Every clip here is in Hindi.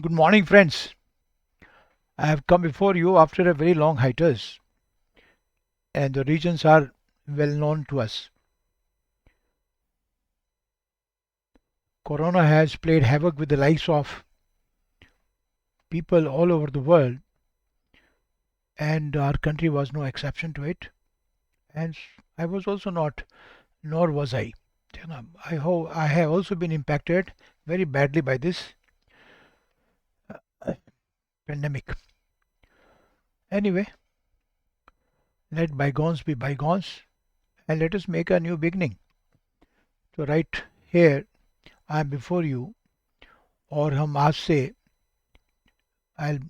Good morning, friends. I have come before you after a very long hiatus, and the reasons are well known to us. Corona has played havoc with the lives of people all over the world, and our country was no exception to it. And I was also not, nor was I. I have also been impacted very badly by this pandemic. Anyway, let bygones be bygones, and let us make a new beginning. So right here, I am before you, और हम आज से I'll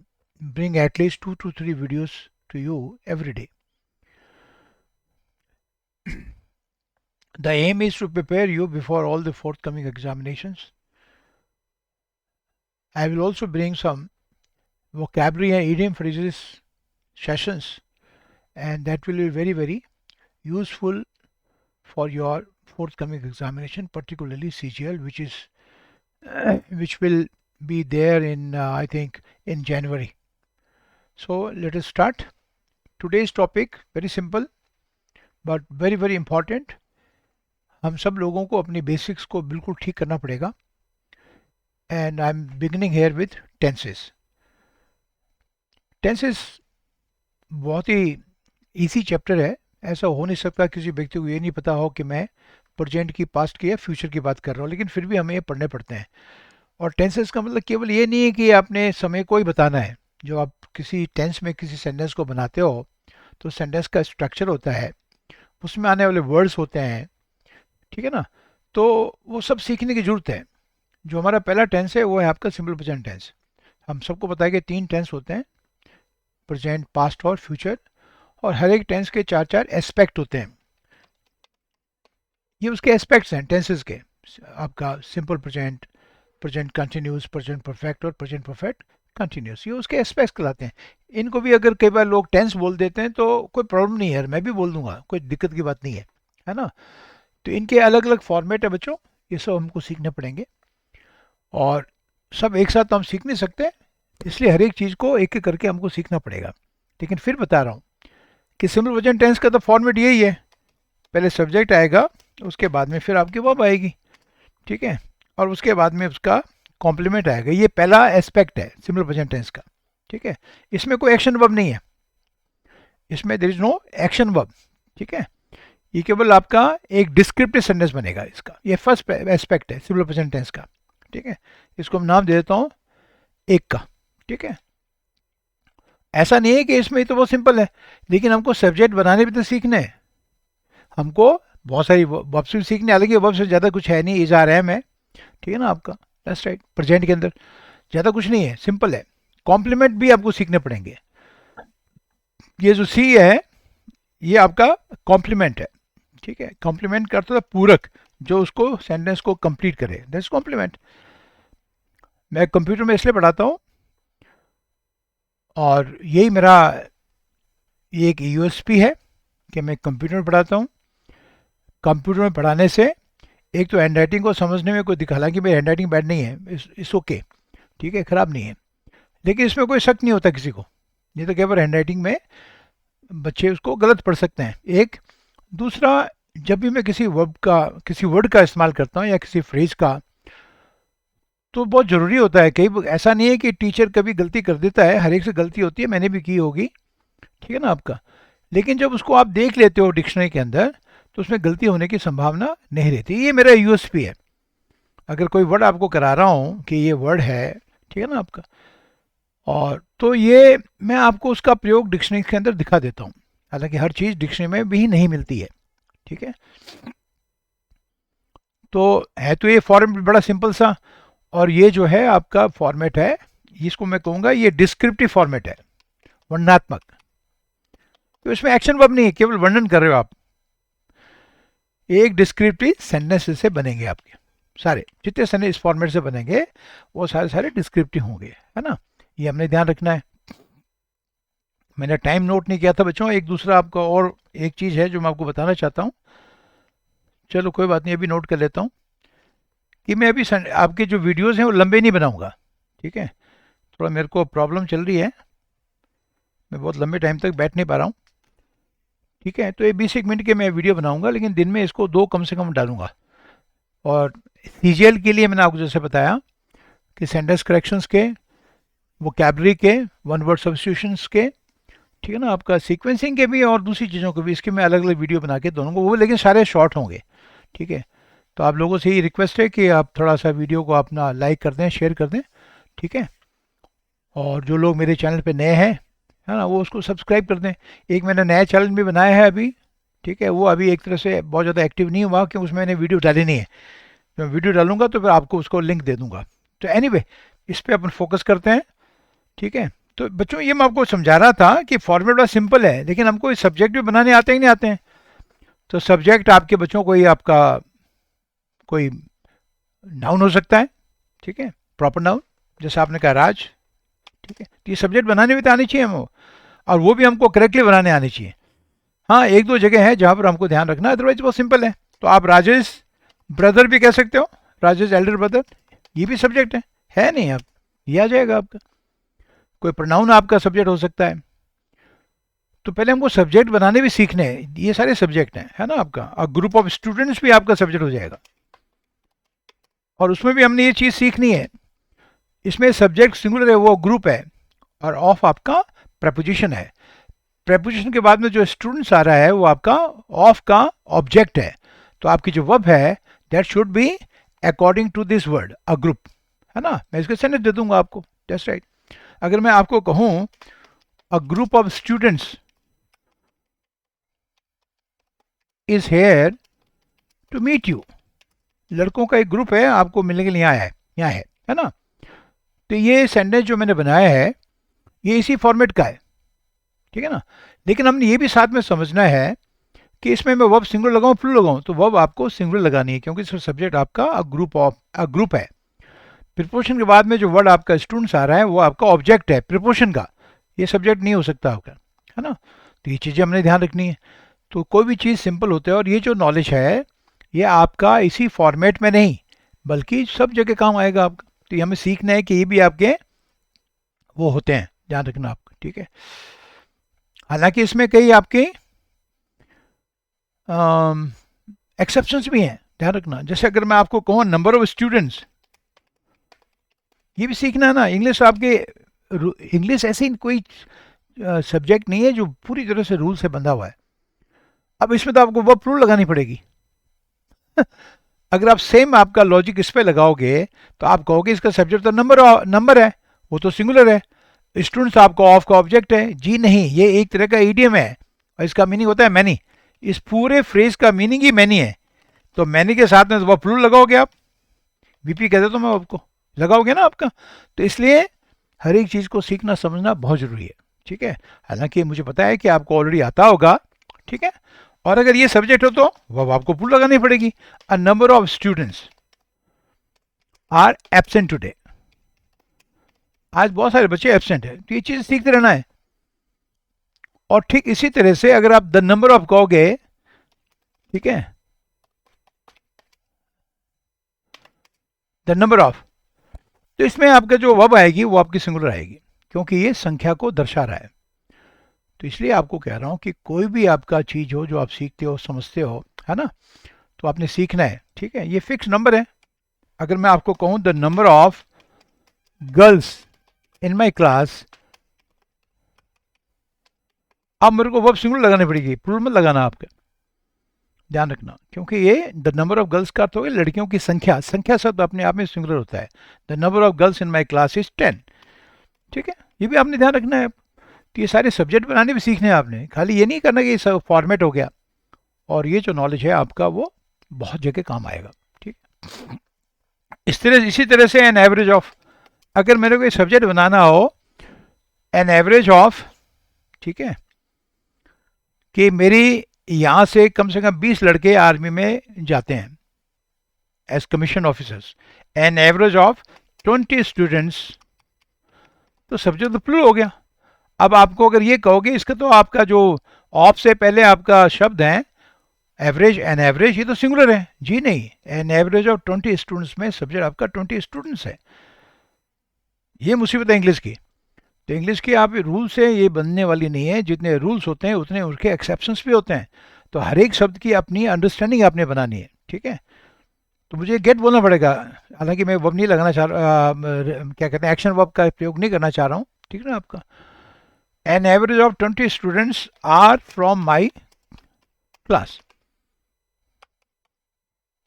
bring at least 2 to 3 videos to you every day. The aim is to prepare you before all the forthcoming examinations. I will also bring some vocabulary and idiom phrases sessions, and that will be very useful for your forthcoming examination, particularly CGL, which will be there in I think in January. So let us start. Today's topic very simple but very important. हम सब लोगों को अपनी बेसिक्स को बिल्कुल ठीक करना पड़ेगा. And I am beginning here with tenses. Tenses बहुत ही इजी चैप्टर है. ऐसा हो नहीं सकता किसी व्यक्ति को ये नहीं पता हो कि मैं प्रेजेंट की, पास्ट की या फ्यूचर की बात कर रहा हूँ, लेकिन फिर भी हमें ये पढ़ने पड़ते हैं. और टेंसेस का मतलब केवल ये नहीं है कि आपने समय को ही बताना है. जो आप किसी टेंस में किसी सेंटेंस को बनाते हो तो सेंटेंस का स्ट्रक्चर होता है, उसमें आने वाले वर्ड्स होते हैं, ठीक है ना. तो वो सब सीखने की ज़रूरत है. जो हमारा पहला टेंस है वो है आपका सिंपल प्रेजेंट टेंस. हम सबको पता है कि 3 टेंस होते हैं, प्रेजेंट, पास्ट और फ्यूचर, और हर एक टेंस के 4 एस्पेक्ट होते हैं. ये उसके एस्पेक्ट्स हैं टेंसेस के. आपका simple present, present continuous, present perfect और प्रेजेंट परफेक्ट कंटिन्यूस, ये उसके एस्पेक्ट्स कहलाते हैं. इनको भी अगर कई बार लोग टेंस बोल देते हैं तो कोई प्रॉब्लम नहीं है, मैं भी बोल दूंगा, कोई दिक्कत की बात नहीं है ना. तो इनके अलग अलग फॉर्मेट है बच्चों, ये सब हमको सीखने पड़ेंगे. और सब एक साथ तो हम सीख नहीं सकते, इसलिए हर एक चीज़ को एक एक करके हमको सीखना पड़ेगा. लेकिन फिर बता रहा हूँ कि सिंपल प्रेजेंट टेंस का तो फॉर्मेट यही है. पहले सब्जेक्ट आएगा, उसके बाद में फिर आपकी वर्ब आएगी, ठीक है, और उसके बाद में उसका कॉम्प्लीमेंट आएगा. ये पहला एस्पेक्ट है सिंपल प्रेजेंट टेंस का, ठीक है. इसमें कोई एक्शन वर्ब नहीं है, इसमें there is no action verb, ठीक है. ये केवल आपका एक डिस्क्रिप्टिव सेंटेंस बनेगा इसका. ये फर्स्ट एस्पेक्ट है सिंपल प्रेजेंट टेंस का, ठीक है. इसको हम नाम दे देता हूँ एक का, ठीक है. ऐसा नहीं है कि इसमें तो बहुत सिंपल है, लेकिन हमको सब्जेक्ट बनाने भी तो सीखने हैं. हमको बहुत सारी वर्ब्स भी सीखने, हालांकि वर्ब से ज़्यादा कुछ है नहीं, इज आर एम है, ठीक है ना आपका. That's right. प्रेजेंट के अंदर ज़्यादा कुछ नहीं है, सिंपल है. कॉम्प्लीमेंट भी आपको सीखने पड़ेंगे. ये जो सी है ये आपका कॉम्प्लीमेंट है, ठीक है. कॉम्प्लीमेंट करता था पूरक, जो उसको सेंटेंस को कंप्लीट करे, दैट्स कॉम्प्लीमेंट. मैं कंप्यूटर में इसलिए पढ़ाता हूँ, और यही मेरा ये एक यूएसपी है कि मैं कंप्यूटर में पढ़ाता हूँ. कंप्यूटर में पढ़ाने से एक तो हैंड राइटिंग को समझने में कोई दिखा, हालांकि मेरी हैंड राइटिंग बैड नहीं है, इस ओके, ठीक है, ख़राब नहीं है, लेकिन इसमें कोई शक नहीं होता किसी को. ये तो केवल हैंड राइटिंग में बच्चे उसको गलत पढ़ सकते हैं. एक दूसरा, जब भी मैं किसी वर्ड का इस्तेमाल करता हूँ या किसी फ्रेज का, तो बहुत ज़रूरी होता है. कई ऐसा नहीं है कि टीचर कभी गलती कर देता है, हर एक से गलती होती है, मैंने भी की होगी, ठीक है ना आपका. लेकिन जब उसको आप देख लेते हो डिक्शनरी के अंदर तो उसमें गलती होने की संभावना नहीं रहती. ये मेरा यूएसपी है. अगर कोई वर्ड आपको करा रहा हूँ कि ये वर्ड है, ठीक है ना आपका, और तो ये मैं आपको उसका प्रयोग डिक्शनरी के अंदर दिखा देता हूँ. हालांकि हर चीज़ डिक्शनरी में भी नहीं मिलती है, ठीक है. तो है तो ये फॉर्मेट बड़ा सिंपल सा, और ये जो है आपका फॉर्मेट है, इसको मैं कहूँगा ये डिस्क्रिप्टिव फॉर्मेट है, वर्णनात्मक. तो इसमें एक्शन वर्ब नहीं है, केवल वर्णन कर रहे हो आप. एक डिस्क्रिप्टिव सेंटेंस से बनेंगे आपके सारे, जितने सेंटेंस इस फॉर्मेट से बनेंगे वो सारे डिस्क्रिप्टिव होंगे, है ना. ये हमने ध्यान रखना है. मैंने टाइम नोट नहीं किया था बच्चों. एक दूसरा आपका और एक चीज़ है जो मैं आपको बताना चाहता हूँ. चलो कोई बात नहीं, अभी नोट कर लेता हूँ कि मैं अभी आपके जो वीडियोज़ हैं वो लंबे नहीं बनाऊँगा, ठीक है. थोड़ा मेरे को प्रॉब्लम चल रही है, मैं बहुत लंबे टाइम तक बैठ नहीं पा रहा हूँ। ठीक है, तो ये 20 मिनट के मैं वीडियो बनाऊंगा, लेकिन दिन में इसको 2 कम से कम डालूंगा। और सीजीएल के लिए मैंने आपको जैसे बताया कि सेंटेंस करेक्शंस के, वोकैबलरी के, वन वर्ड सब्स्टिट्यूशंस के, ठीक है ना, आपका सीक्वेंसिंग के भी और दूसरी चीज़ों के भी, इसके मैं अलग अलग वीडियो बना के दोनों को, वो लेकिन सारे शॉर्ट होंगे। ठीक है, तो आप लोगों से ये रिक्वेस्ट है कि आप थोड़ा सा वीडियो को अपना लाइक कर दें, शेयर कर दें। ठीक है, और जो लोग मेरे चैनल पे नए हैं, है ना, वो उसको सब्सक्राइब कर दें। एक मैंने नया चैनल भी बनाया है अभी। ठीक है, वो अभी एक तरह से बहुत ज़्यादा एक्टिव नहीं हुआ क्योंकि उसमें मैंने वीडियो डाली नहीं है। मैं वीडियो डालूंगा तो फिर आपको उसको लिंक दे दूंगा। तो एनीवे, इस पर अपन फोकस करते हैं। ठीक है, तो बच्चों ये मैं आपको समझा रहा था कि फॉर्मेट बड़ा सिंपल है, लेकिन हमको सब्जेक्ट भी बनाने आते ही नहीं आते हैं। तो सब्जेक्ट आपके बच्चों को ही आपका कोई नाउन हो सकता है। ठीक है, प्रॉपर नाउन, जैसे आपने कहा राज। ठीक है, तो ये सब्जेक्ट बनाने भी तो आनी चाहिए हमको, और वो भी हमको करेक्टली बनाने आनी चाहिए। हाँ, एक दो जगह है जहाँ पर हमको ध्यान रखना है, अदरवाइज बहुत सिंपल है। तो आप राजेश ब्रदर भी कह सकते हो, राजेश एल्डर ब्रदर, ये भी सब्जेक्ट है नहीं आप, ये आ जाएगा आपका। कोई प्रोनाउन आपका सब्जेक्ट हो सकता है। तो पहले हमको सब्जेक्ट बनाने भी सीखने हैं, ये सारे सब्जेक्ट हैं, है ना आपका। और ग्रुप ऑफ स्टूडेंट्स भी आपका सब्जेक्ट हो जाएगा, और उसमें भी हमने ये चीज़ सीखनी है। इसमें सब्जेक्ट सिंगुलर है, वो ग्रुप है, और ऑफ आपका प्रपोजिशन है। प्रपोजिशन के बाद में जो स्टूडेंट्स आ रहा है वो आपका ऑफ का ऑब्जेक्ट है। तो आपकी जो वर्ब है that should be according to this word a group, है ना। मैं इसके सेंटेंस दे दूंगा आपको, दैट्स राइट। अगर मैं आपको कहूँ a group of students is here to meet you, लड़कों का एक ग्रुप है आपको मिलने के लिए यहाँ है ना। तो ये सेंटेंस जो मैंने बनाया है ये इसी फॉर्मेट का है, ठीक है ना। लेकिन हमने ये भी साथ में समझना है कि इसमें मैं वर्ब सिंगुलर लगाऊं प्लूरल लगाऊं, तो वर्ब आपको सिंगुलर लगानी है क्योंकि इसका सब्जेक्ट आपका अ ग्रुप है। प्रिपोजिशन के बाद में जो वर्ड आपका स्टूडेंट्स आ रहा है वो आपका ऑब्जेक्ट है प्रिपोजिशन का, ये सब्जेक्ट नहीं हो सकता आपका, है ना। तो ये चीज़ें हमने ध्यान रखनी है। तो कोई भी चीज़ सिंपल होता है, और ये जो नॉलेज है ये आपका इसी फॉर्मेट में नहीं बल्कि सब जगह काम आएगा आपका। तो ये हमें सीखना है कि ये भी आपके वो होते हैं, ध्यान रखना आपका। ठीक है, हालांकि इसमें कई आपके एक्सेप्शंस भी हैं, ध्यान रखना। जैसे अगर मैं आपको कहूँ नंबर ऑफ स्टूडेंट्स, ये भी सीखना है ना। इंग्लिश आपके, इंग्लिश ऐसी कोई सब्जेक्ट नहीं है जो पूरी तरह से रूल से बंधा हुआ है। अब इसमें तो आपको वर्ब प्लूरल लगानी पड़ेगी। अगर आप सेम आपका लॉजिक इस पे लगाओगे तो आप कहोगे इसका सब्जेक्ट तो नंबर है, वो तो सिंगुलर है। स्टूडेंट्स आपका ऑफ का ऑब्जेक्ट है। जी नहीं, ये एक तरह का ईडियम है और इसका मीनिंग होता है मैनी। इस पूरे फ्रेज का मीनिंग ही मैनी है। तो मैनी के साथ में तो प्लूरल लगाओगे आप, वीपी कहते तो मैं आपको लगाओगे ना आपका। तो इसलिए हर एक चीज़ को सीखना समझना बहुत ज़रूरी है। ठीक है, हालांकि मुझे पता है कि आपको ऑलरेडी आता होगा। ठीक है, और अगर ये सब्जेक्ट हो तो वह आपको प्लूरल लगानी पड़ेगी। A number of students are absent today, आज बहुत सारे बच्चे एब्सेंट है, तो ये चीज़ सीखते रहना है। और ठीक इसी तरह से अगर आप द नंबर ऑफ कहोगे, ठीक है, द नंबर ऑफ, तो इसमें आपका जो वर्ब आएगी वो आपकी सिंगुलर आएगी क्योंकि ये संख्या को दर्शा रहा है। तो इसलिए आपको कह रहा हूं कि कोई भी आपका चीज हो जो आप सीखते हो समझते हो, है ना, तो आपने सीखना है। ठीक है, ये फिक्स नंबर है। अगर मैं आपको कहूं the number of girls in my class, अब मेरे को वर्ब सिंगुलर लगानी पड़ेगी, प्लूरल मत लगाना आपका, ध्यान रखना। क्योंकि ये द नंबर ऑफ गर्ल्स का अर्थ हो गया लड़कियों की संख्या, संख्या शब्द अपने आप में सिंगुलर होता है। The number of girls in my class is 10। ठीक है, ये भी आपने ध्यान रखना है। तो ये सारे सब्जेक्ट बनाने भी सीखने हैं आपने, खाली ये नहीं करना कि सब फॉर्मेट हो गया। और ये जो नॉलेज है आपका वो बहुत जगह काम आएगा। ठीक, इसी तरह से एन एवरेज ऑफ, अगर मेरे को ये सब्जेक्ट बनाना हो एन एवरेज ऑफ, ठीक है, कि मेरी यहाँ से कम 20 लड़के आर्मी में जाते हैं as commission officers, an average of 20 students, तो सब्जेक्ट तो प्लूरल हो गया। अब आपको अगर ये कहोगे इसका तो आपका जो ऑफ से पहले आपका शब्द है एवरेज, एन एवरेज, ये तो सिंगुलर है। जी नहीं, एन एवरेज ऑफ 20 स्टूडेंट्स में सब्जेक्ट आपका 20 स्टूडेंट्स है। ये मुसीबत है इंग्लिश की। तो इंग्लिश की आप रूल से ये बनने वाली नहीं है, जितने रूल्स होते हैं उतने उसके एक्सेप्शंस भी होते हैं। तो हर एक शब्द की अपनी अंडरस्टैंडिंग आपने बनानी है, ठीक है। तो मुझे गेट बोलना पड़ेगा, हालांकि मैं वर्ब नहीं लगाना चाह रहा, क्या कहते हैं, एक्शन वर्ब का प्रयोग नहीं करना चाह रहा हूँ, ठीक है ना आपका। An average of 20 students are from my class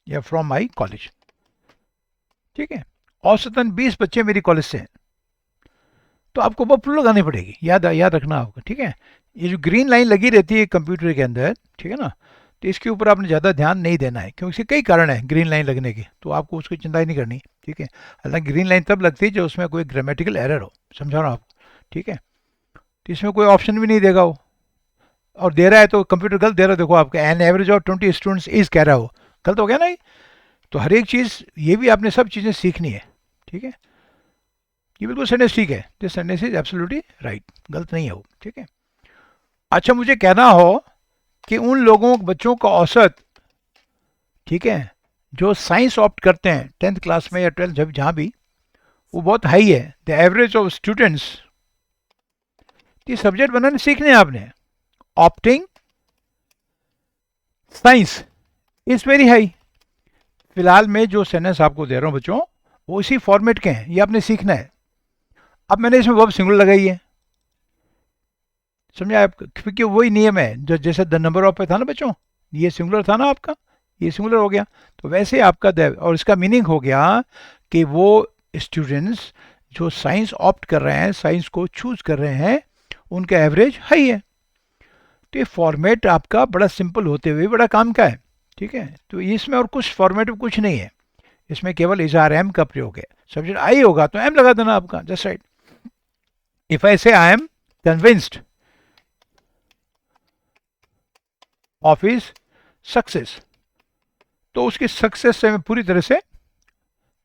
या फ्रॉम माई कॉलेज, ठीक है। औसतन 20 बच्चे मेरी कॉलेज से हैं। तो आपको वो फुल लगानी पड़ेगी, याद याद रखना आपको, ठीक है। ये जो ग्रीन लाइन लगी रहती है कंप्यूटर के अंदर, ठीक है ना, तो इसके ऊपर आपने ज़्यादा ध्यान नहीं देना है, क्योंकि इसके कई कारण हैं ग्रीन लाइन लगने की, तो आपको उसकी चिंता ही नहीं करनी, ठीक है। हालांकि ग्रीन लाइन तब लगती है जब उसमें कोई ग्रामेटिकल एरर हो, समझा रहा हूँ आपको, ठीक है। तो इसमें कोई ऑप्शन भी नहीं देगा वो, और दे रहा है तो कंप्यूटर गलत दे रहा है, देखो आपका an average of 20 students is कह रहा हो, गलत हो गया ना ये। तो हर एक चीज़, ये भी आपने सब चीज़ें सीखनी है, ठीक है। ये बिल्कुल सेंटेंस ठीक है, this sentence is absolutely right, गलत नहीं है वो, ठीक है। अच्छा, मुझे कहना हो कि उन लोगों बच्चों का औसत, ठीक है, जो साइंस ऑप्ट करते हैं 10th क्लास में या 12th, जब जहाँ भी, वो बहुत हाई है। द एवरेज ऑफ स्टूडेंट्स, ये सब्जेक्ट बनाने सीखने हैं आपने, opting science is very high. फिलहाल मैं जो सेंटेंस आपको दे रहा हूँ बच्चों, वो इसी फॉर्मेट के हैं, ये आपने सीखना है। अब मैंने इसमें वर्ब सिंगुलर लगाई है, समझा आप, क्योंकि वही नियम है जो जैसे द नंबर ऑफ पे था ना बच्चों, ये सिंगुलर था ना आपका, ये सिंगुलर हो गया। तो वैसे आपका द, और इसका मीनिंग हो गया कि वो स्टूडेंट्स जो साइंस ऑप्ट कर रहे हैं, साइंस को चूज कर रहे हैं, उनका एवरेज हाई है। तो ये फॉर्मेट आपका बड़ा सिंपल होते हुए बड़ा काम का है, ठीक है। तो इसमें और कुछ फॉर्मेट में कुछ नहीं है, इसमें केवल इज आर एम का प्रयोग है। सब्जेक्ट आई होगा तो एम लगा देना आपका, जस्ट राइट। इफ आई से I am convinced of his success, तो उसकी सक्सेस से मैं पूरी तरह से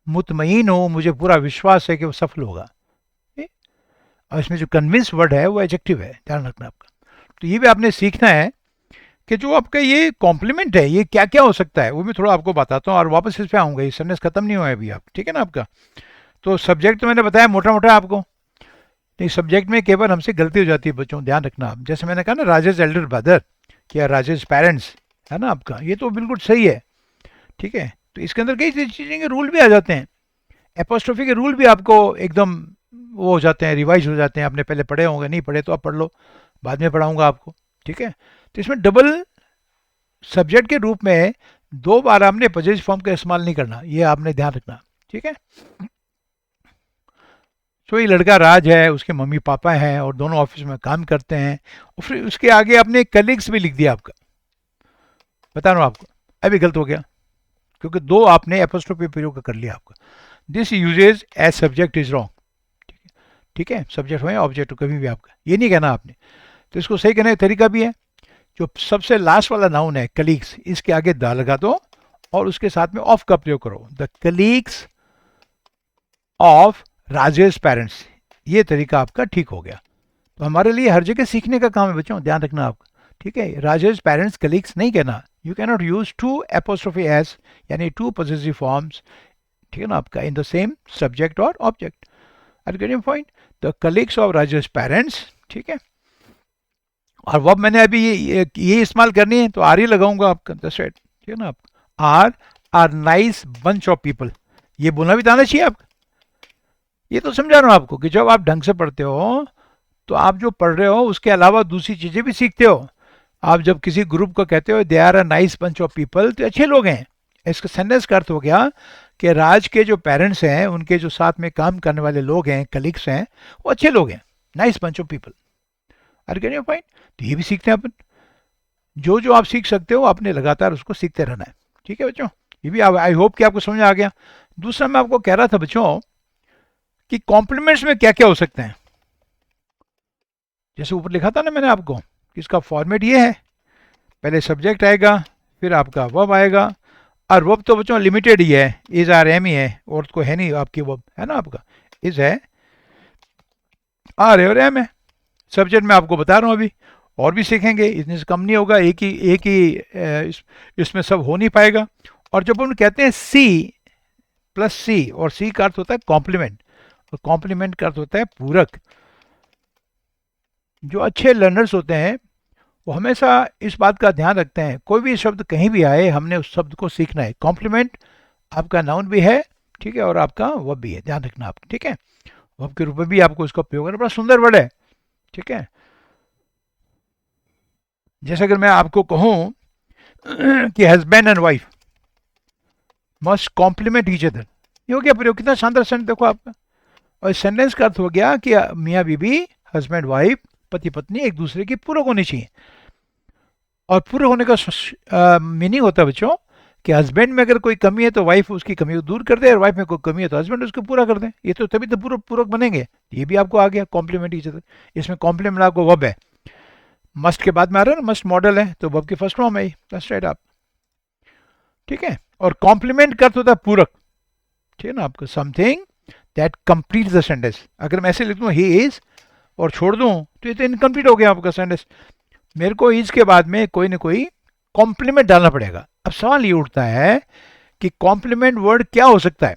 मुतमईन हूं, मुझे पूरा विश्वास है कि वो सफल होगा। और इसमें जो कन्विंस वर्ड है वो एडजेक्टिव है, ध्यान रखना आपका। तो ये भी आपने सीखना है कि जो आपका ये कॉम्प्लीमेंट है ये क्या क्या हो सकता है, वो भी थोड़ा आपको बताता हूँ, और वापस इस पे आऊँगा, ये सेंटेंस खत्म नहीं हुआ है अभी आप, ठीक है ना आपका। तो सब्जेक्ट तो मैंने बताया मोटा मोटा आपको, नहीं सब्जेक्ट में केवल हमसे गलती हो जाती है बच्चों, ध्यान रखना आप। जैसे मैंने कहा ना राजेश एल्डर ब्रदर या राजेश पेरेंट्स, है ना आपका, ये तो बिल्कुल सही है, ठीक है। तो इसके अंदर कई चीज़ें के रूल भी आ जाते हैं, एपोस्ट्रोफी के रूल भी आपको एकदम वो हो जाते हैं, रिवाइज हो जाते हैं, आपने पहले पढ़े होंगे, नहीं पढ़े तो आप पढ़ लो, बाद में पढ़ाऊंगा आपको, ठीक है। तो इसमें डबल सब्जेक्ट के रूप में दो बार आपने पजेज फॉर्म का इस्तेमाल नहीं करना, ये आपने ध्यान रखना, ठीक है। तो ये लड़का राज है, उसके मम्मी पापा हैं और दोनों ऑफिस में काम करते हैं, और फिर उसके आगे आपने कलीग्स भी लिख दिया आपका, बता रहा हूँ आपको, अभी गलत हो गया, क्योंकि दो आपने एपोस्ट्रोफी प्रयोग कर लिया आपका। This usage as subject is wrong, ठीक है, ठीक है, सब्जेक्ट हो या ऑब्जेक्ट हो कभी भी आपका ये नहीं कहना आपने। तो इसको सही कहने का तरीका भी है, जो सबसे लास्ट वाला नाउन है कलीग्स, इसके आगे द लगा दो और उसके साथ में ऑफ का प्रयोग करो, the colleagues of Rajesh parents, ये तरीका आपका ठीक हो गया। तो हमारे लिए हर जगह सीखने का काम है बच्चों, ध्यान रखना आपका, ठीक है। राजेश पेरेंट्स कलीग्स नहीं कहना, you can not use two apostrophe S, यानी टू पॉजिटिव फॉर्म्स, ठीक है ना आपका, इन द सेम सब्जेक्ट और object. Are getting point, the colleagues of Rajesh parents, ठीक है। और वर्ब मैंने अभी ये इस्तेमाल करनी है तो आर ही लगाऊंगा आपका, दैट्स राइट, ठीक है ना आप। Are nice bunch of people, ये बोलना भी तो आना चाहिए आपको। ये तो समझा रहा हूँ आपको कि जब आप ढंग से पढ़ते हो तो आप जो पढ़ रहे हो उसके अलावा दूसरी चीजें भी सीखते हो। आप जब किसी ग्रुप को कहते हो they are a nice bunch of people, तो अच्छे लोग हैं, इसका सेंटेंस का अर्थ हो गया कि राज के जो पेरेंट्स हैं, उनके जो साथ में काम करने वाले लोग हैं, कलीग्स हैं, वो अच्छे लोग हैं, nice bunch of people. Are getting point. तो ये भी सीखते हैं अपन, जो जो आप सीख सकते हो आपने लगातार उसको सीखते रहना है, ठीक है बच्चों। ये भी आई होप कि आपको समझ आ गया। दूसरा मैं आपको कह रहा था बच्चों कि कॉम्प्लीमेंट्स में क्या क्या हो सकते हैं, जैसे ऊपर लिखा था ना मैंने आपको कि इसका फॉर्मेट ये है, पहले सब्जेक्ट आएगा, फिर आपका वर्ब आएगा, और वर्ब तो बच्चों लिमिटेड ही है, इज आर एम ही है, और तो है नहीं आपकी वर्ब, है ना आपका, इज है, आर है और एम है। सब्जेक्ट मैं आपको बता रहा हूँ अभी, और भी सीखेंगे, इतने से कम नहीं होगा, एक ही इसमें सब हो नहीं पाएगा। और जब हम कहते हैं सी प्लस सी, और सी का अर्थ होता है कॉम्प्लीमेंट, और कॉम्प्लीमेंट का अर्थ होता है पूरक। जो अच्छे लर्नर्स होते हैं वो हमेशा इस बात का ध्यान रखते हैं, कोई भी शब्द कहीं भी आए हमने उस शब्द को सीखना है। कॉम्प्लीमेंट आपका नाउन भी है, ठीक है, और आपका वर्ब भी है, ध्यान रखना आप, ठीक है। वर्ब के रूप में भी आपको इसका उपयोग करना, बड़ा सुंदर वर्ड है, ठीक है। जैसे अगर मैं आपको कहूं कि husband and wife must complement each other, ये हो गया प्रयोग, कितना शानदार सेंटेंस देखो आपका। और इस सेंटेंस का अर्थ हो गया कि मियाँ बीबी, हस्बैंड वाइफ, पति पत्नी एक दूसरे की पूरक होनी चाहिए। और पूरक होने का मीनिंग होता है बच्चों कि हस्बैंड में अगर कोई कमी है तो वाइफ उसकी कमी को दूर कर दे, और वाइफ में कोई कमी है तो हस्बैंड उसको पूरा कर दे। ये तो तभी तो पूरक पूरक बनेंगे। ये भी आपको आ गया कॉम्प्लीमेंट ईच अदर। इसमें कॉम्प्लीमेंट आपको वर्ब है, मस्ट के बाद में आ रहा है ना, मस्ट मॉडल है तो वर्ब की फर्स्ट फॉर्म है, दैट्स राइट आप, ठीक है। और कॉम्प्लीमेंट का अर्थ होता है पूरक, ठीक है ना आपको, something that complete the sentence. अगर मैं ऐसे लिख दूं ही इज और छोड़ दूं तो ये तो इनकम्प्लीट हो गया आपका सेंटेंस। मेरे को इज के बाद में कोई ना कोई कॉम्प्लीमेंट डालना पड़ेगा। अब सवाल ये उठता है कि कॉम्प्लीमेंट वर्ड क्या हो सकता है,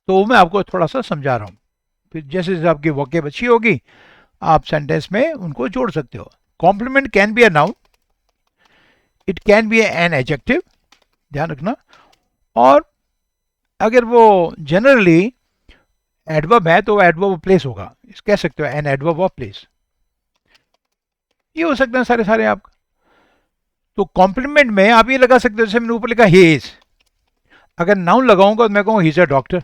तो वो मैं आपको थोड़ा सा समझा रहा हूँ। फिर जैसे जैसे आपकी वोकेब अच्छी होगी आप सेंटेंस में उनको जोड़ सकते हो। Complement can be a noun, it can be an adjective, ध्यान रखना। और अगर वो जनरली एडवर्ब है तो एडवर्ब ऑफ प्लेस होगा, कह सकते हो एन एडवर्ब ऑफ प्लेस। ये हो सकते हैं सारे सारे आपका। तो कॉम्प्लीमेंट में आप ये लगा सकते हो, जैसे मैंने ऊपर लिखा ही इज, अगर नाउन लगाऊंगा तो मैं कहूँगा ही इज अ डॉक्टर।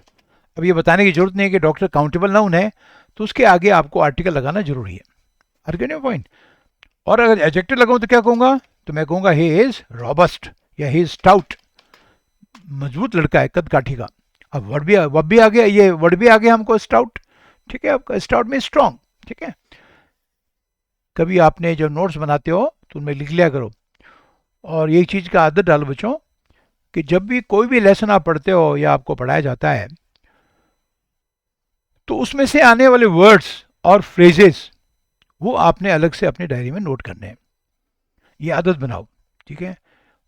अब ये बताने की जरूरत नहीं है कि डॉक्टर काउंटेबल नाउन है, तो उसके आगे आपको आर्टिकल लगाना जरूरी है। आर्गेनिव पॉइंट। और अगर एडजेक्टिव लगाऊं तो क्या कहूंगा, तो मैं कहूंगा ही इज रॉबस्ट या ही इज स्टाउट, मजबूत लड़का है, कद काठी का। अब वर्ड भी आ गया, ये वर्ड भी आ गया हमको स्टाउट, ठीक है। आपका स्टाउट में स्ट्रांग, ठीक है। कभी आपने जो नोट्स बनाते हो तो उनमें लिख लिया करो, और यही चीज़ का आदत डालो बच्चों कि जब भी कोई भी लेसन आप पढ़ते हो या आपको पढ़ाया जाता है तो उसमें से आने वाले वर्ड्स और फ्रेजेस वो आपने अलग से अपनी डायरी में नोट करने हैं। ये आदत बनाओ, ठीक है।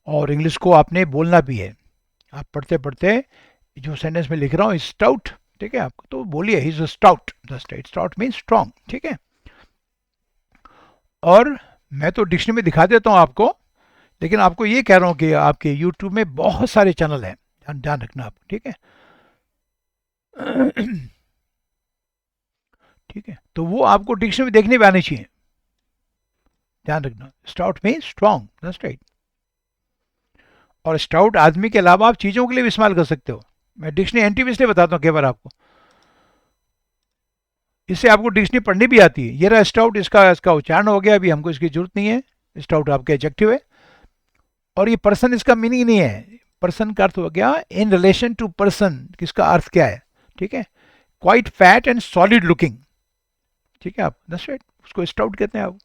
और इंग्लिश को आपने बोलना भी है। आप पढ़ते पढ़ते जो सेंटेंस में लिख रहा हूँ स्टाउट, ठीक है, आपको तो बोलिए he is stout, stout mean strong, ठीक है। और मैं तो डिक्शनरी में दिखा देता हूँ आपको, लेकिन आपको ये कह रहा हूँ कि आपके यूट्यूब में बहुत सारे चैनल हैं, ध्यान रखना आप, ठीक है। ठीक है, तो वो आपको डिक्शनरी में देखने में आनी चाहिए, ध्यान रखना। Stout mean strong, that's right. और स्टाउट आदमी के अलावा आप चीज़ों के लिए भी इस्तेमाल कर सकते हो। मैं डिक्शनरी एंटी इसलिए बताता हूँ कई बार आपको, इससे आपको डिक्शनरी पढ़नी भी आती है। ये रहा स्टाउट, इसका उच्चारण हो गया, अभी हमको इसकी जरूरत नहीं है। स्टाउट आपका एडजेक्टिव है। और ये पर्सन इसका मीनिंग नहीं है, पर्सन का अर्थ हो गया इन रिलेशन टू पर्सन, किसका अर्थ क्या है, ठीक है। Quite fat and solid looking, ठीक है आप, दैट्स राइट, उसको स्टाउट कहते हैं आप।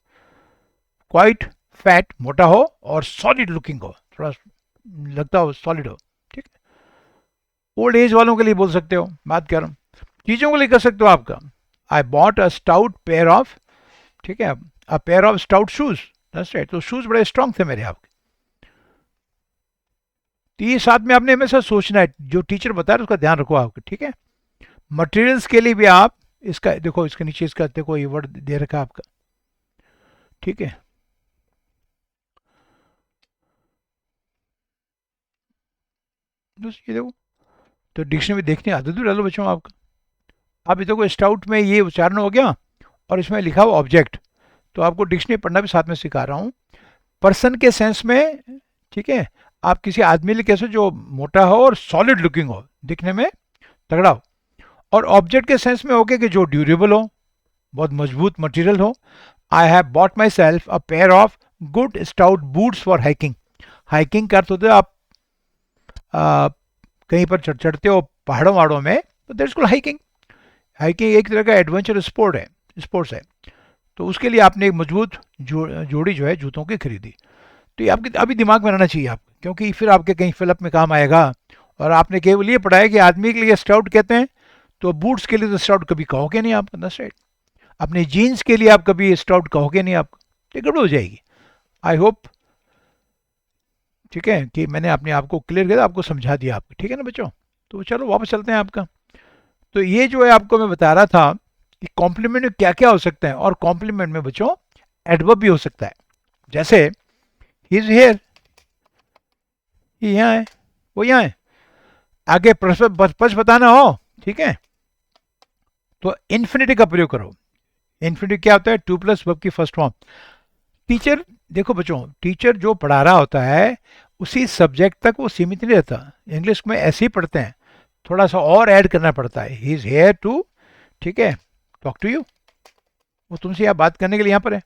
क्वाइट फैट मोटा हो और सॉलिड लुकिंग हो, थोड़ा लगता हो सॉलिड हो, ठीक है। ओल्ड एज वालों के लिए बोल सकते हो, बात कर रहा हूँ। चीज़ों के लिए कर सकते हो आपका, I bought a stout pair of, ठीक है, a pair of stout shoes, that's right. तो शूज बड़े स्ट्रांग थे मेरे आपके। तो ये साथ में आपने हमेशा सोचना है, जो टीचर बता रहे उसका ध्यान रखो आपको, ठीक है। मटेरियल्स के लिए भी आप इसका देखो, इसके नीचे इसका देखो ये वर्ड दे रखा है आपका, ठीक है। ये देखो, तो डिक्शनरी में देखने आदत भी डालो बच्चों आपका। आप ये देखो स्टाउट में ये उच्चारण हो गया और इसमें लिखा हुआ ऑब्जेक्ट, तो आपको डिक्शनरी पढ़ना भी साथ में सिखा रहा हूँ। पर्सन के सेंस में, ठीक है, आप किसी आदमी लिए कैसे जो मोटा हो और सॉलिड लुकिंग हो, दिखने में तगड़ा हो। और ऑब्जेक्ट के सेंस में हो गया कि जो ड्यूरेबल हो, बहुत मजबूत मटेरियल हो। I have bought my self a pair of good stout boots for hiking. Hiking का अर्थ होता है आप कहीं पर चढ़ते हो पहाड़ों वहाड़ों में, तो दैट्स कॉल्ड हाइकिंग। हाइकिंग एक तरह का एडवेंचर स्पोर्ट्स है। तो उसके लिए आपने एक मजबूत जोड़ी जो है जूतों की खरीदी। तो ये आपके अभी दिमाग में रहना चाहिए आप, क्योंकि फिर आपके कहीं फिलअप में काम आएगा। और आपने केवल ये पढ़ा है कि आदमी के लिए स्टाउट कहते हैं, तो बूट्स के लिए तो स्टाउट कभी कहोगे नहीं आप, दैट्स राइट। अपने जीन्स के लिए आप कभी स्टाउट कहोगे नहीं आप, ये गड़बड़ हो जाएगी। आई होप, ठीक है, कि मैंने अपने आप को क्लियर किया, आपको समझा दिया आपको, ठीक है ना बच्चों। तो चलो वापस चलते हैं आपका। तो ये जो है आपको मैं बता रहा था कि कॉम्प्लीमेंट में क्या क्या हो सकता है, और कॉम्प्लीमेंट में बच्चों एडवर्ब भी हो सकता है। जैसे ही इज हियर, ये यहाँ है, वो यहाँ है, आगे पर्पस बताना हो, ठीक है, तो इन्फिनिटी का प्रयोग करो। इन्फिनिटी क्या होता है? टू प्लस वर्ब की फर्स्ट फॉर्म। टीचर, देखो बच्चों, टीचर जो पढ़ा रहा होता है उसी सब्जेक्ट तक वो सीमित नहीं रहता। इंग्लिश में ऐसे ही पढ़ते हैं, थोड़ा सा और ऐड करना पड़ता है। ही इज हेयर टू, ठीक है, टॉक टू यू, वो तुमसे यहाँ बात करने के लिए यहाँ पर है।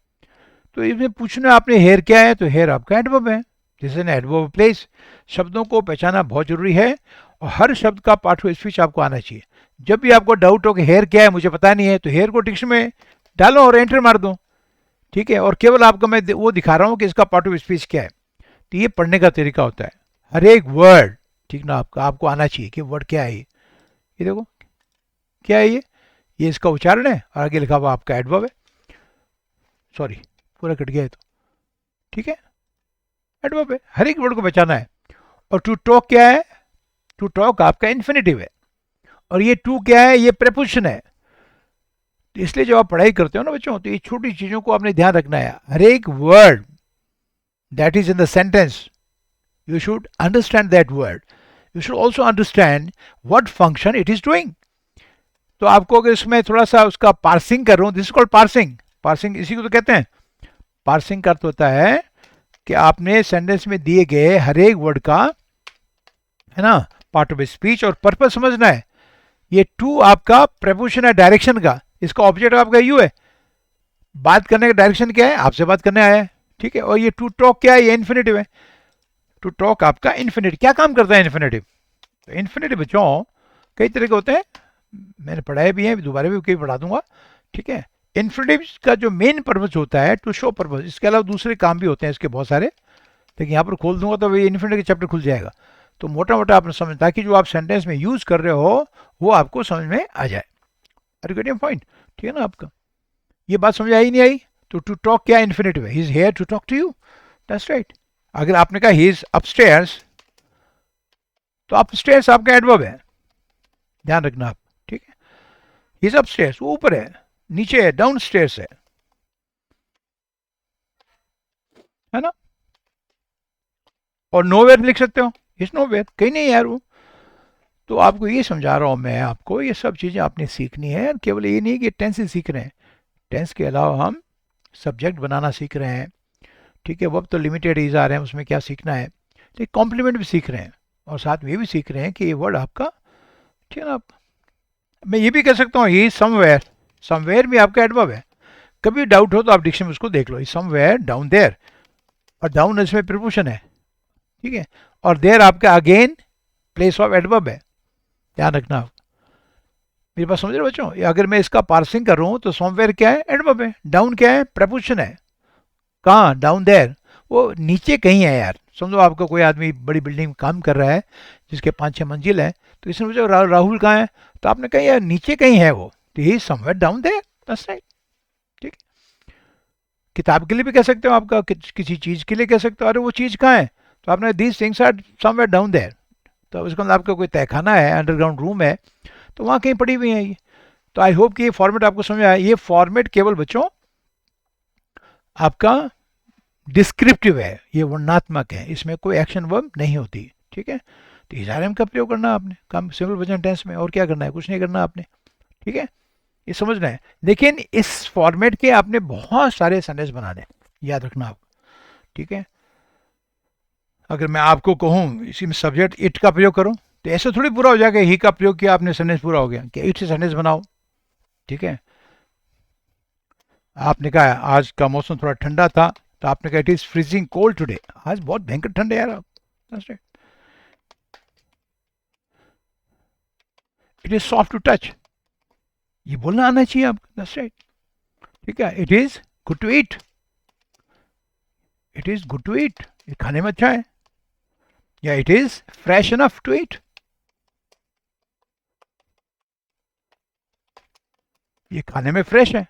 तो इसमें पूछना आपने हेयर क्या है, तो हेयर आपका एडवर्ब है, this is an adverb place. शब्दों को पहचाना बहुत जरूरी है, और हर शब्द का पार्ट ऑफ स्पीच आपको आना चाहिए। जब भी आपको डाउट हो कि हेयर क्या है, मुझे पता नहीं है, तो हेयर को डिक्शनरी में डालो और एंटर मार दो, ठीक है। और केवल आपको मैं वो दिखा रहा हूँ कि इसका पार्ट ऑफ स्पीच क्या है। तो ये पढ़ने का तरीका होता है, हर एक वर्ड, ठीक ना, आपको आना चाहिए कि वर्ड क्या है। ये देखो क्या है, ये इसका उच्चारण है, और आगे लिखा हुआ आपका एडवर्ब है। सॉरी, पूरा कट गया है, तो ठीक है, एडवर्ब है, हर एक वर्ड को पहचाना है। और टू टॉक क्या है? टू टॉक आपका इन्फिनिटिव है, और ये टू क्या है? ये प्रेपोजिशन है। तो इसलिए जब आप पढ़ाई करते हो ना बच्चों, तो ये छोटी चीजों को आपने ध्यान रखना है। हर एक word that is in the sentence, you should understand that word. You should also understand what function it is doing. तो आपको अगर इसमें थोड़ा सा उसका पार्सिंग कर रहा हूँ, this is called parsing. Parsing इसी को तो कहते हैं। पार्सिंग का अर्थ होता है कि आपने सेंटेंस में दिए गए हर एक वर्ड का, है ना, पार्ट ऑफ स्पीच और पर्पस समझना है। ये टू आपका प्रेपोजिशन है डायरेक्शन का, इसका ऑब्जेक्ट आपका यू है। बात करने का डायरेक्शन क्या है? आपसे बात करने आया है, ठीक है। और ये टू टॉक क्या है? ये इन्फिनिटिव है। टू टॉक आपका इन्फिनिटिव क्या काम करता है? इन्फिनिटिव, तो इन्फिनिटिव बच्चों कई तरह के होते हैं, मैंने पढ़ाए भी हैं, दोबारा भी कई पढ़ा दूंगा, ठीक है। इन्फिनिटिव का जो मेन पर्पस होता है टू शो पर्पस, इसके अलावा दूसरे काम भी होते हैं इसके बहुत सारे, लेकिन यहाँ पर खोल दूंगा तो ये इन्फिनिटिव का चैप्टर खुल जाएगा। तो मोटा मोटा आपने समझ, ताकि जो आप सेंटेंस में यूज कर रहे हो वो आपको समझ में आ जाए। Are you getting point? ठीक है ना आपका, ये बात समझ आई नहीं आई? तो टू टॉक क्या इन्फिनिटिव है, he is here to talk to you, that's right. अगर आपने कहा ही इज अपस्टेयर्स, तो अपस्टेयर्स आपका एडवर्ब है, ध्यान रखना आप, ठीक है। ही इज अपस्टेयर्स, वो ऊपर है, नीचे है, डाउन स्टेयर्स है ना। और नोवेयर लिख सकते हो, इज नोवेयर, कहीं नहीं यार वो। तो आपको ये समझा रहा हूं मैं आपको, ये सब चीजें आपने सीखनी है। केवल ये नहीं कि टेंस ही सीख रहे हैं, टेंस के अलावा हम सब्जेक्ट बनाना सीख रहे हैं, ठीक है। वो अब तो लिमिटेड ईज आ रहे हैं, उसमें क्या सीखना है, तो कॉम्प्लीमेंट भी सीख रहे हैं, और साथ में ये भी सीख रहे हैं कि ये वर्ड आपका, ठीक है ना। मैं ये भी कह सकता हूँ ही समवेयर, समवेयर भी आपका एडवर्ब है। कभी डाउट हो तो आप डिक्शनरी में उसको देख लो, समवेयर डाउन देयर, और डाउन इसमें प्रीपोजिशन है, ठीक है। और देयर आपका अगेन प्लेस ऑफ एडवर्ब है, ध्यान रखना आप। मेरे पास समझ रहे बच्चों? अगर मैं इसका पार्सिंग कर रहा हूँ तो समवेयर क्या है? एडवर्ब है। डाउन क्या है? प्रीपोजिशन है। कहाँ? डाउन देयर, वो नीचे कहीं है यार। समझो आपका कोई आदमी बड़ी बिल्डिंग में काम कर रहा है जिसके 5-6 मंजिल है, तो इसने पूछा राहुल कहाँ है, तो आपने कहा यार नीचे कहीं है वो, तो ही somewhere down there, that's right, ठीक। किताब के लिए भी कह सकते हो, आपका किसी चीज के लिए कह सकते हो, अरे वो चीज कहाँ है, तो आपने these things are somewhere down there, तो उसके अंदर आपका कोई तहखाना है, अंडरग्राउंड रूम है, तो वहाँ कहीं पड़ी हुई है ये। तो आई होप कि ये फॉर्मेट आपको समझ आया। ये फॉर्मेट केवल बच्चों आपका डिस्क्रिप्टिव है, ये वर्णनात्मक है, इसमें कोई एक्शन वर्ब नहीं होती, ठीक है। तो इज आर एम का प्रयोग करना आपने काम सिंपल प्रेजेंट टेंस में, और क्या करना है? कुछ नहीं करना आपने, ठीक है, ये समझना है। लेकिन इस फॉर्मेट के आपने बहुत सारे सेंटेंस बनाने, याद रखना आप, ठीक है। अगर मैं आपको कहूँ इसी में सब्जेक्ट इट का प्रयोग करूँ, तो ऐसे थोड़ी पूरा हो जाएगा, ही का प्रयोग किया आपने सेंटेंस पूरा हो गया, कि इट से सेंटेंस बनाओ, ठीक है। आपने कहा आज का मौसम थोड़ा ठंडा था, तो आपने कहा it is freezing cold today, आज बहुत भयंकर ठंड है यार, it is soft to touch, ये बोलना आना चाहिए आपको, दैट्स राइट, ठीक है। It is good to eat, it is good to eat, ये खाने में अच्छा है, या it is fresh enough to eat, ये खाने में फ्रेश है।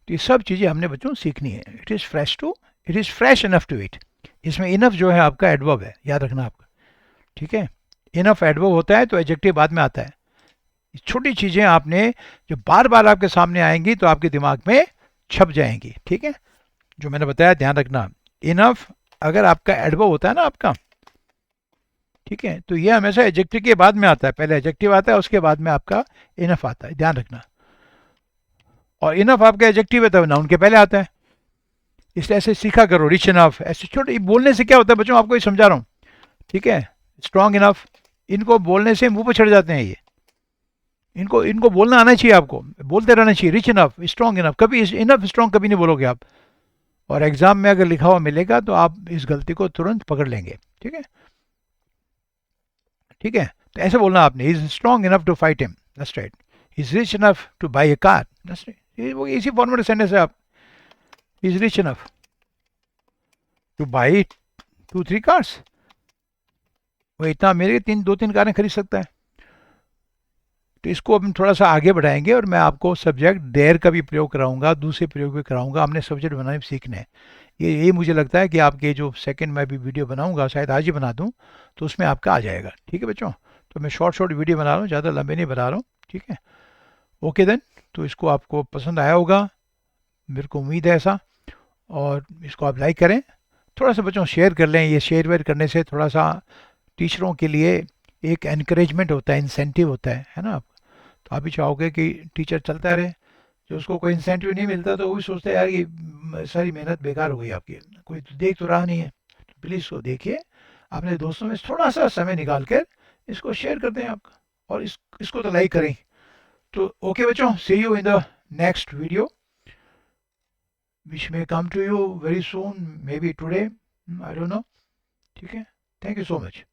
तो ये सब चीजें हमने बच्चों सीखनी है। It is fresh to, it is fresh enough to eat, इसमें इनफ जो है आपका एडवर्ब है, याद रखना आपका, ठीक है। इनफ एडवर्ब होता है तो एडजेक्टिव बाद में आता है, छोटी चीज़ें आपने जो बार बार आपके सामने आएंगी तो आपके दिमाग में छप जाएंगी, ठीक है। जो मैंने बताया ध्यान रखना। इनफ अगर आपका एडवर्ब होता है ना आपका, ठीक है, तो ये हमेशा एडजेक्टिव के बाद में आता है, पहले एडजेक्टिव आता है उसके बाद में आपका इनफ आता है, ध्यान रखना। और इनफ आपका एडजेक्टिव है तब नाउन के पहले आता है, इसलिए ऐसे सीखा करो। रिच इनफ, ऐसे छोटे बोलने से क्या होता है बच्चों, आपको ये समझा रहा हूँ, ठीक है। स्ट्रांग इनफ, इनको बोलने से मुंह पर चढ़ जाते हैं ये, इनको इनको बोलना आना चाहिए, आपको बोलते रहना चाहिए। रिच इनफ, स्ट्रांग इनफ, कभी इनफ स्ट्रांग कभी नहीं बोलोगे आप, और एग्जाम में अगर लिखा हुआ मिलेगा तो आप इस गलती को तुरंत पकड़ लेंगे, ठीक है, ठीक है। तो ऐसे बोलना आपने, is strong enough to fight him, that's right. Is rich enough to buy a car, that's right. वो इसी फॉर्मेट सेंटेंस है आप, is rich enough to buy 2-3 cars, वो इतना मेरे 2-3 कारें खरीद सकता है। तो इसको हम थोड़ा सा आगे बढ़ाएंगे और मैं आपको सब्जेक्ट देयर का भी प्रयोग कराऊंगा, दूसरे प्रयोग भी कराऊंगा। हमने सब्जेक्ट बनाने सीखने हैं, ये मुझे लगता है कि आपके जो सेकंड में भी वीडियो बनाऊंगा, शायद आज ही बना दूं, तो उसमें आपका आ जाएगा, ठीक है बच्चों। तो मैं शॉर्ट शॉर्ट वीडियो बना रहा हूँ, ज़्यादा लंबे नहीं बना रहा हूँ, ठीक है। ओके देन, तो इसको आपको पसंद आया होगा, मेरे को उम्मीद है ऐसा, और इसको आप लाइक करें, थोड़ा सा बच्चों शेयर कर लें। ये शेयर वेयर करने से थोड़ा सा टीचरों के लिए एक एनकरेजमेंट होता है, इंसेंटिव होता है ना। तो आप भी चाहोगे कि टीचर चलता रहे, जो उसको कोई इंसेंटिव नहीं मिलता तो वो भी सोचता है यार ये सारी मेहनत बेकार हो गई आपकी, कोई देख तो रहा नहीं है। तो प्लीज़ इसको देखिए, अपने दोस्तों में थोड़ा सा समय निकाल कर इसको शेयर कर दें आपका, और इसको तो लाइक करें। तो ओके बच्चों, see you in the next video which may come to you very soon, maybe today, I don't know, ठीक है। Thank you so much.